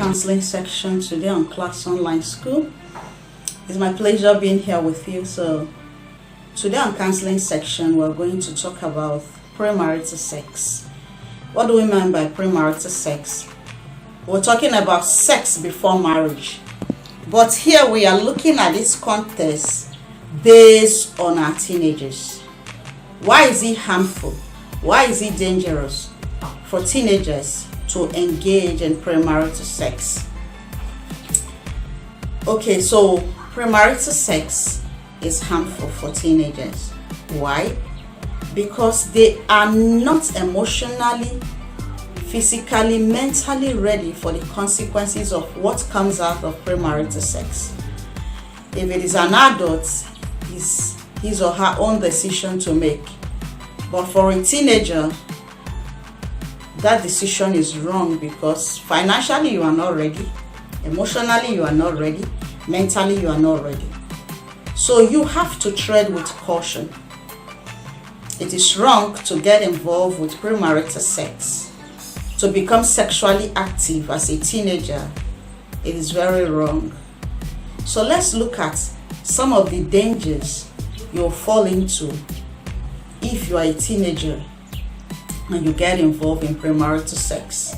counseling section today on Class Online School. It's my pleasure being here with you. So today on counseling section, we're going to talk about premarital sex. What do we mean by premarital sex? We're talking about sex before marriage. But here we are looking at this context based on our teenagers. Why is it harmful? Why is it dangerous for teenagers to engage in premarital sex? Okay, so premarital sex is harmful for teenagers. Why? Because they are not emotionally, physically, mentally ready for the consequences of what comes out of premarital sex. If it is an adult, it's his or her own decision to make. But for a teenager, that decision is wrong because financially you are not ready, emotionally you are not ready, mentally you are not ready. So you have to tread with caution. It is wrong to get involved with premarital sex. To become sexually active as a teenager, it is very wrong. So let's look at some of the dangers you'll fall into if you are a teenager and you get involved in premarital sex.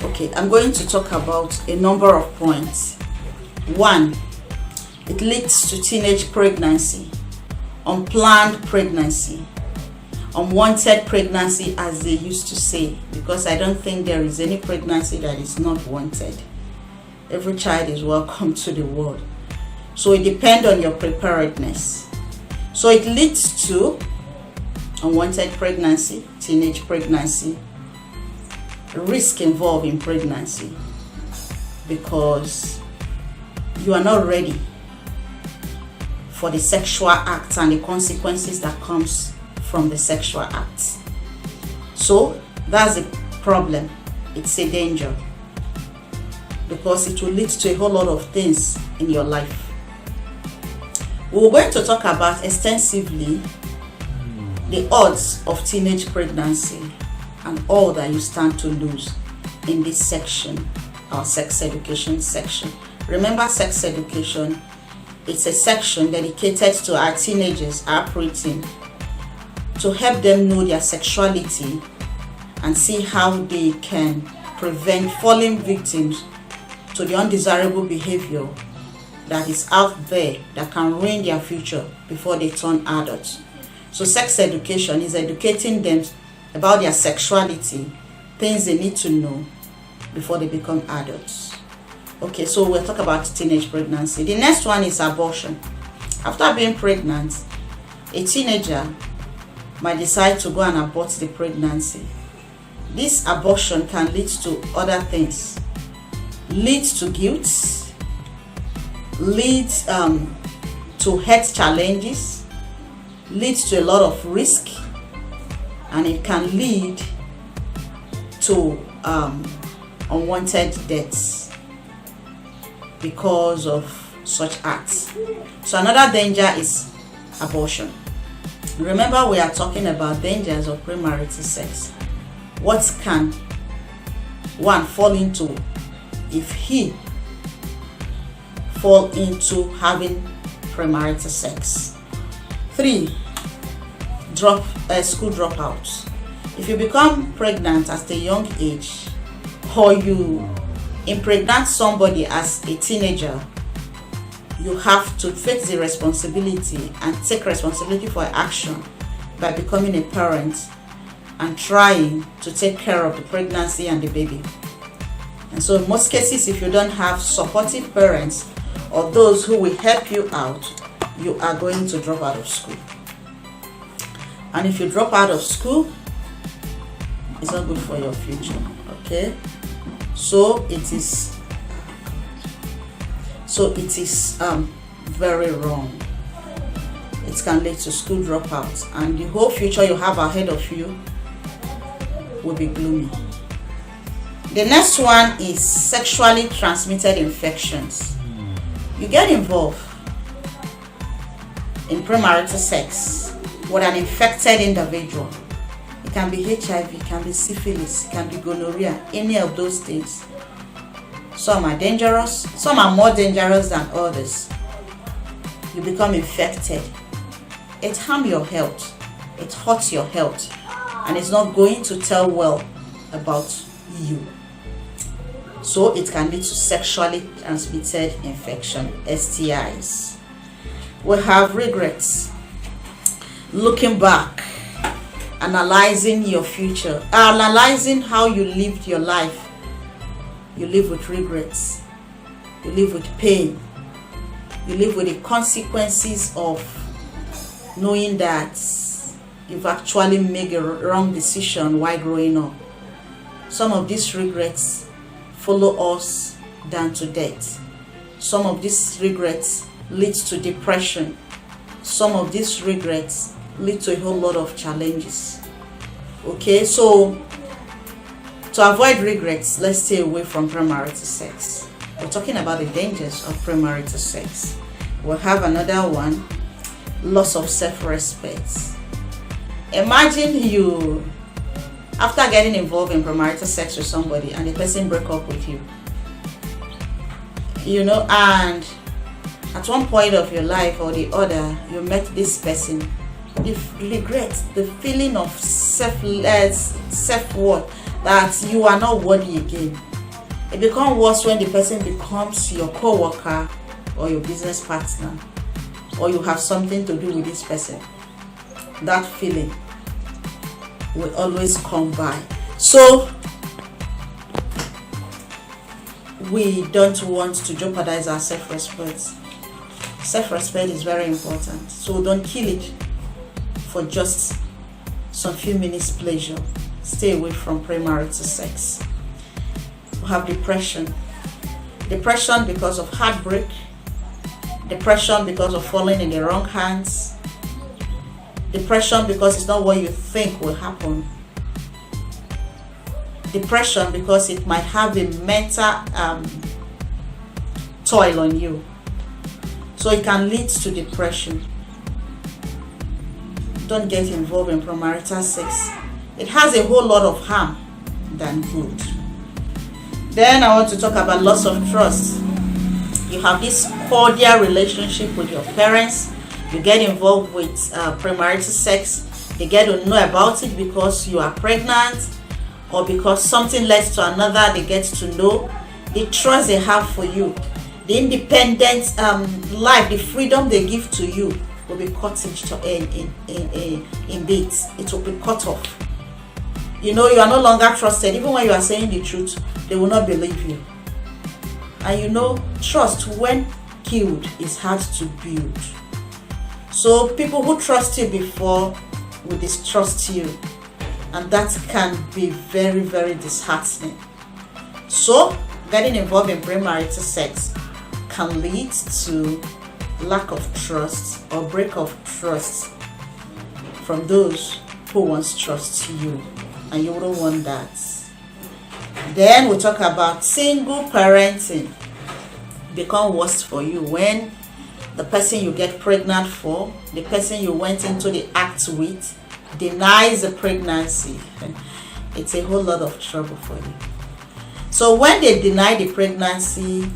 Okay, I'm going to talk about a number of points. 1, it leads to teenage pregnancy, unplanned pregnancy, unwanted pregnancy, as they used to say, because I don't think there is any pregnancy that is not wanted. Every child is welcome to the world. So it depends on your preparedness. So it leads to unwanted pregnancy, teenage pregnancy, risk involved in pregnancy because you are not ready for the sexual act and the consequences that comes from the sexual act. So that's a problem. It's a danger because it will lead to a whole lot of things in your life. We're going to talk about extensively the odds of teenage pregnancy and all that you stand to lose in this section, our sex education section. Remember, sex education, it's a section dedicated to our teenagers, our preteen, to help them know their sexuality and see how they can prevent falling victims to the undesirable behavior that is out there that can ruin their future before they turn adults. So sex education is educating them about their sexuality, things they need to know before they become adults. Okay, so we'll talk about teenage pregnancy. The next one is abortion. After being pregnant, a teenager might decide to go and abort the pregnancy. This abortion can lead to other things. Leads to guilt, leads to health challenges, leads to a lot of risk, and it can lead to unwanted deaths because of such acts. So another danger is abortion. Remember, we are talking about dangers of premarital sex. What can one fall into if he fall into having premarital sex? 3, school dropouts. If you become pregnant at a young age or you impregnate somebody as a teenager, you have to face the responsibility and take responsibility for action by becoming a parent and trying to take care of the pregnancy and the baby. And so in most cases, if you don't have supportive parents or those who will help you out, you are going to drop out of school. And if you drop out of school, it's not good for your future. Okay, so it is very wrong. It can lead to school dropouts, and the whole future you have ahead of you will be gloomy. The next one is sexually transmitted infections. You get involved in premarital sex with an infected individual. It can be HIV, it can be syphilis, it can be gonorrhea, any of those things. Some are dangerous, some are more dangerous than others. You become infected. It harms your health, it hurts your health, and it's not going to tell well about you. So it can lead to sexually transmitted infection, STIs. We have regrets. Looking back, analyzing your future, analyzing how you lived your life. You live with regrets. You live with pain. You live with the consequences of knowing that you've actually made a wrong decision while growing up. Some of these regrets follow us down to death. Some of these regrets lead to depression. Some of these regrets lead to a whole lot of challenges. Okay, so to avoid regrets, let's stay away from premarital sex. We're talking about the dangers of premarital sex. We'll have another one, loss of self-respect. Imagine you, after getting involved in premarital sex with somebody and the person break up with you, and at one point of your life or the other, you met this person, the regret, the feeling of self-worth, that you are not worthy again. It becomes worse when the person becomes your co-worker or your business partner, or you have something to do with this person. That feeling will always come by. So we don't want to jeopardize our self-respect. Self-respect is very important. So don't kill it for just some few minutes pleasure. Stay away from premarital sex. We have depression. Depression because of heartbreak. Depression because of falling in the wrong hands. Depression because it's not what you think will happen. Depression because it might have a mental toll on you. So it can lead to depression. Don't get involved in premarital sex. It has a whole lot of harm than good. Then I want to talk about loss of trust. You have this cordial relationship with your parents. You get involved with premarital sex. They get to know about it because you are pregnant, or because something leads to another. They get to know the trust they have for you, the independent life, the freedom they give to you will be cut in bits. It will be cut off. You are no longer trusted. Even when you are saying the truth, they will not believe you. And trust, when killed, is hard to build. So people who trust you before will distrust you, and that can be very, very disheartening. So getting involved in premarital sex can lead to lack of trust or break of trust from those who once trust you, and you wouldn't want that. Then we talk about single parenting. Become worse for you when the person you get pregnant for, the person you went into the act with, denies the pregnancy. It's a whole lot of trouble for you. So when they deny the pregnancy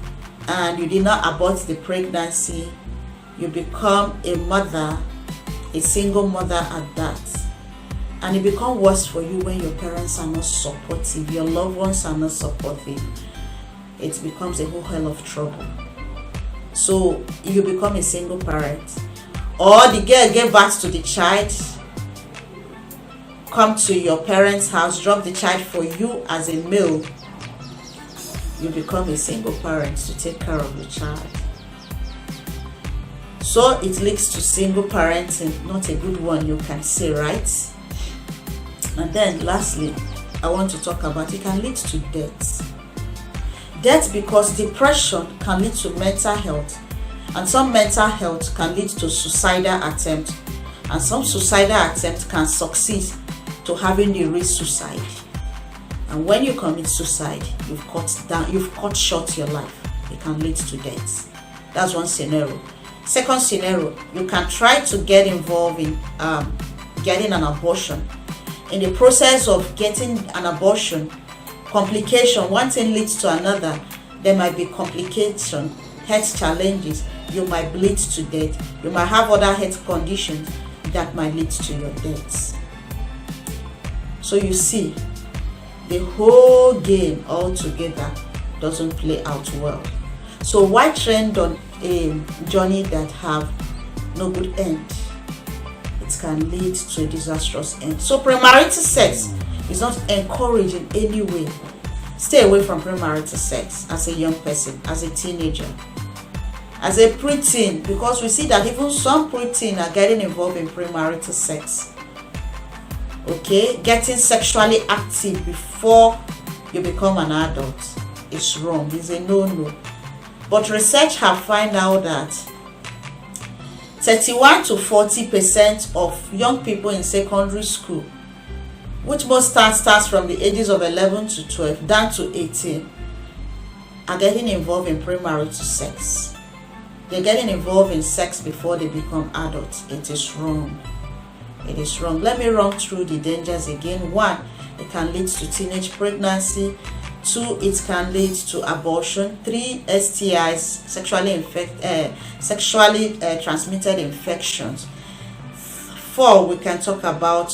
and you did not abort the pregnancy, you become a mother, a single mother at that. And it becomes worse for you when your parents are not supportive, your loved ones are not supportive. It becomes a whole hell of trouble. So you become a single parent, or the girl gave birth to the child, come to your parents' house, drop the child for you as a male. You become a single parent to take care of the child. So it leads to single parenting, not a good one, you can say, right? And then lastly, I want to talk about it can lead to death. Death because depression can lead to mental health, and some mental health can lead to suicidal attempt, and some suicidal attempt can succeed to having the real suicide. And when you commit suicide, you've cut short your life. It can lead to death. That's one scenario. Second scenario, you can try to get involved in getting an abortion. In the process of getting an abortion, complication, one thing leads to another. there might be complication, health challenges, you might bleed to death, you might have other health conditions that might lead to your death. So you see, the whole game altogether doesn't play out well. So why trend on a journey that have no good end? It can lead to a disastrous end. So premarital sex is not encouraged in any way. Stay away from premarital sex as a young person, as a teenager, as a preteen, because we see that even some preteen are getting involved in premarital sex. Okay, getting sexually active before you become an adult is wrong. It's a no-no. But research have found out that 31 to 40% of young people in secondary school, which most starts from the ages of 11 to 12 down to 18, are getting involved in premarital sex. They're getting involved in sex before they become adults. It is wrong. It is wrong. Let me run through the dangers again. 1, it can lead to teenage pregnancy. 2, it can lead to abortion. 3, STIs, sexually transmitted infections. 4, we can talk about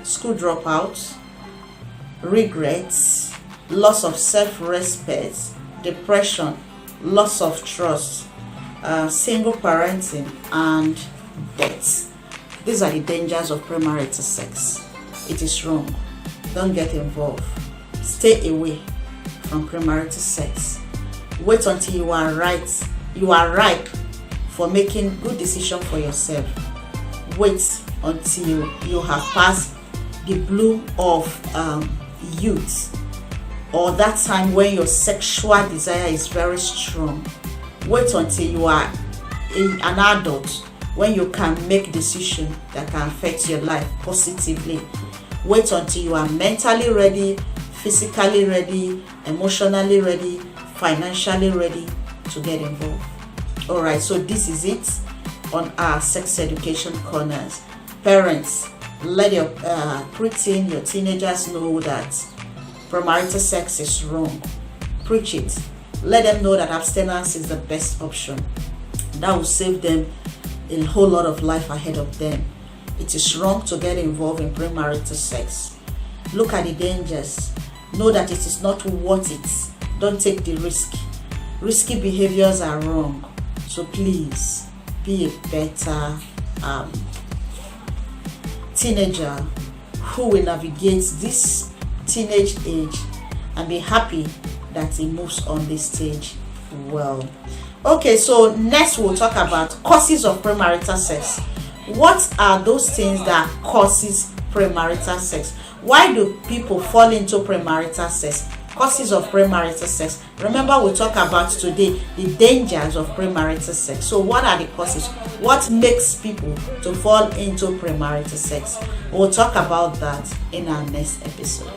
school dropouts, regrets, loss of self-respect, depression, loss of trust, single parenting, and death. These are the dangers of premarital sex. It is wrong. Don't get involved. Stay away from premarital sex. Wait until you are right. You are ripe for making good decision for yourself. Wait until you have passed the bloom of youth, or that time when your sexual desire is very strong. Wait until you are an adult, when you can make decisions that can affect your life positively. Wait until you are mentally ready, physically ready, emotionally ready, financially ready to get involved. Alright, so this is it on our sex education corners. Parents, let your preteen, your teenagers know that premarital sex is wrong. Preach it. Let them know that abstinence is the best option. That will save them a whole lot of life ahead of them. It is wrong to get involved in premarital sex. Look at the dangers. Know that it is not worth it. Don't take the risk. Risky behaviors are wrong. So please be a better teenager who will navigate this teenage age and be happy that he moves on this stage well. Okay, so next we'll talk about causes of premarital sex. What are those things that causes premarital sex? Why do people fall into premarital sex? Causes of premarital sex. Remember, we talk about today the dangers of premarital sex. So what are the causes? What makes people to fall into premarital sex? We'll talk about that in our next episode.